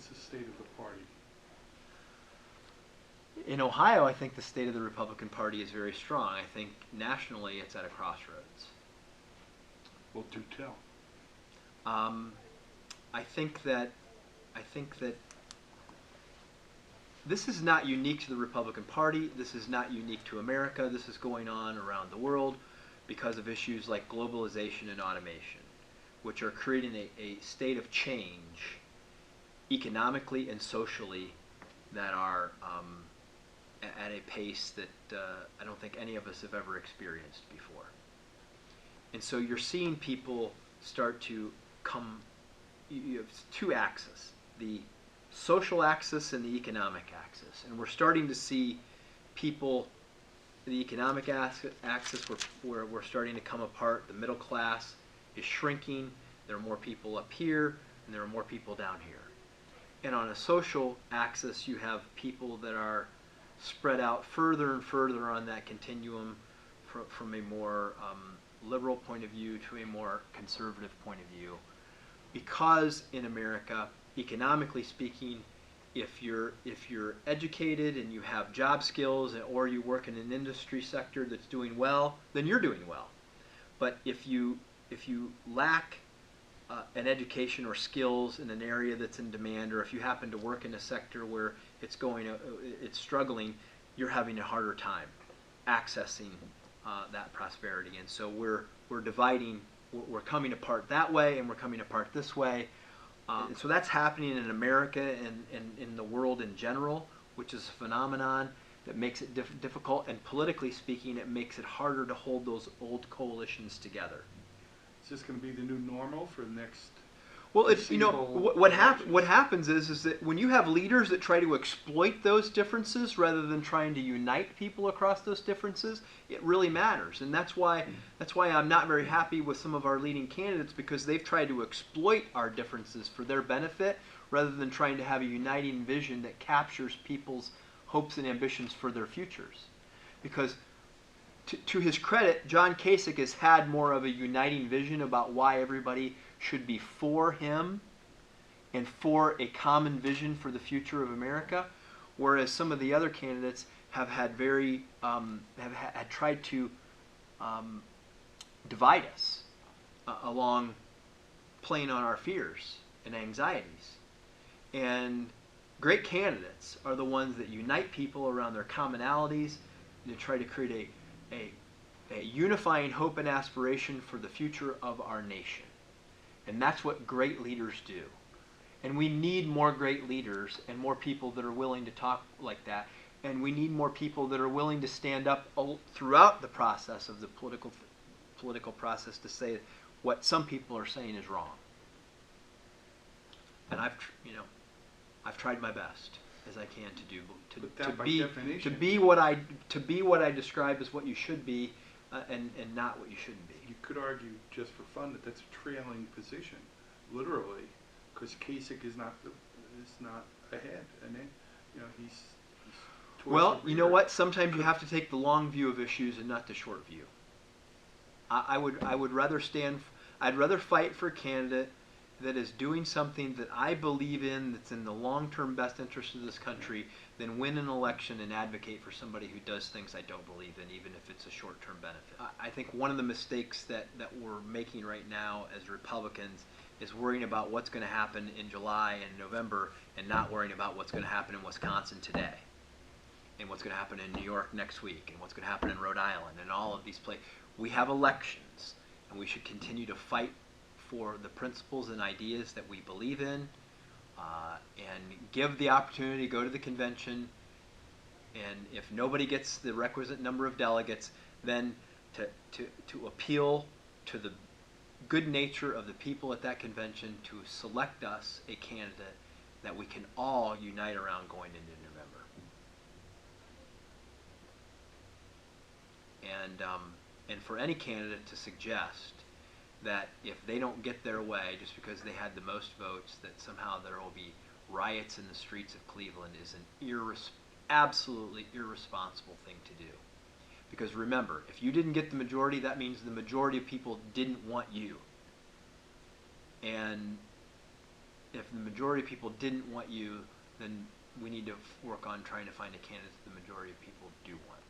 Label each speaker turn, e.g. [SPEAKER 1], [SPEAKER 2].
[SPEAKER 1] What's the state of the party?
[SPEAKER 2] In Ohio, I think the state of the Republican Party is very strong. I think nationally it's at a crossroads.
[SPEAKER 1] Well, do tell.
[SPEAKER 2] Um, I think that this is not unique to the Republican Party. This is not unique to America. This is going on around the world because of issues like globalization and automation, which are creating a state of change economically and socially that are at a pace that I don't think any of us have ever experienced before. And so you're seeing people start to come, you have two axes, the social axis and the economic axis. And we're starting to see people, the economic axis, where we're starting to come apart. The middle class is shrinking. There are more people up here, and there are more people down here. And on a social axis, you have people that are spread out further and further on that continuum from a more liberal point of view to a more conservative point of view. Because in America, economically speaking, if you're educated and you have job skills or you work in an industry sector that's doing well, then you're doing well. But if you lack an education or skills in an area that's in demand, or if you happen to work in a sector where it's struggling, you're having a harder time accessing that prosperity. And so we're dividing, we're coming apart that way, and we're coming apart this way. And so that's happening in America and in the world in general, which is a phenomenon that makes it difficult, and politically speaking, it makes it harder to hold those old coalitions together.
[SPEAKER 1] Is this going to be the new normal for the next?
[SPEAKER 2] Well, it's, what happens is that when you have leaders that try to exploit those differences rather than trying to unite people across those differences, it really matters. And that's why I'm not very happy with some of our leading candidates, because they've tried to exploit our differences for their benefit rather than trying to have a uniting vision that captures people's hopes and ambitions for their futures. Because to his credit, John Kasich has had more of a uniting vision about why everybody should be for him and for a common vision for the future of America, whereas some of the other candidates have had had tried to divide us along playing on our fears and anxieties. And great candidates are the ones that unite people around their commonalities and to try to create a unifying hope and aspiration for the future of our nation. And that's what great leaders do. And we need more great leaders and more people that are willing to talk like that. And we need more people that are willing to stand up throughout the process of the political process to say what some people are saying is wrong. And I've tried my best as I can to be what I describe as what you should be, and not what you shouldn't be.
[SPEAKER 1] You could argue, just for fun, that that's a trailing position, literally, because Kasich is not ahead, and then he's
[SPEAKER 2] well, you know what? Sometimes you have to take the long view of issues and not the short view. I would rather I'd rather fight for a candidate that is doing something that I believe in, that's in the long-term best interest of this country, than win an election and advocate for somebody who does things I don't believe in, even if it's a short-term benefit. I think one of the mistakes that we're making right now as Republicans is worrying about what's going to happen in July and November and not worrying about what's going to happen in Wisconsin today, and what's going to happen in New York next week, and what's going to happen in Rhode Island, and all of these places. We have elections, and we should continue to fight for the principles and ideas that we believe in, and give the opportunity to go to the convention, and if nobody gets the requisite number of delegates, then to appeal to the good nature of the people at that convention to select us a candidate that we can all unite around going into November. And for any candidate to suggest that if they don't get their way just because they had the most votes, that somehow there will be riots in the streets of Cleveland is an absolutely irresponsible thing to do. Because remember, if you didn't get the majority, that means the majority of people didn't want you. And if the majority of people didn't want you, then we need to work on trying to find a candidate the majority of people do want.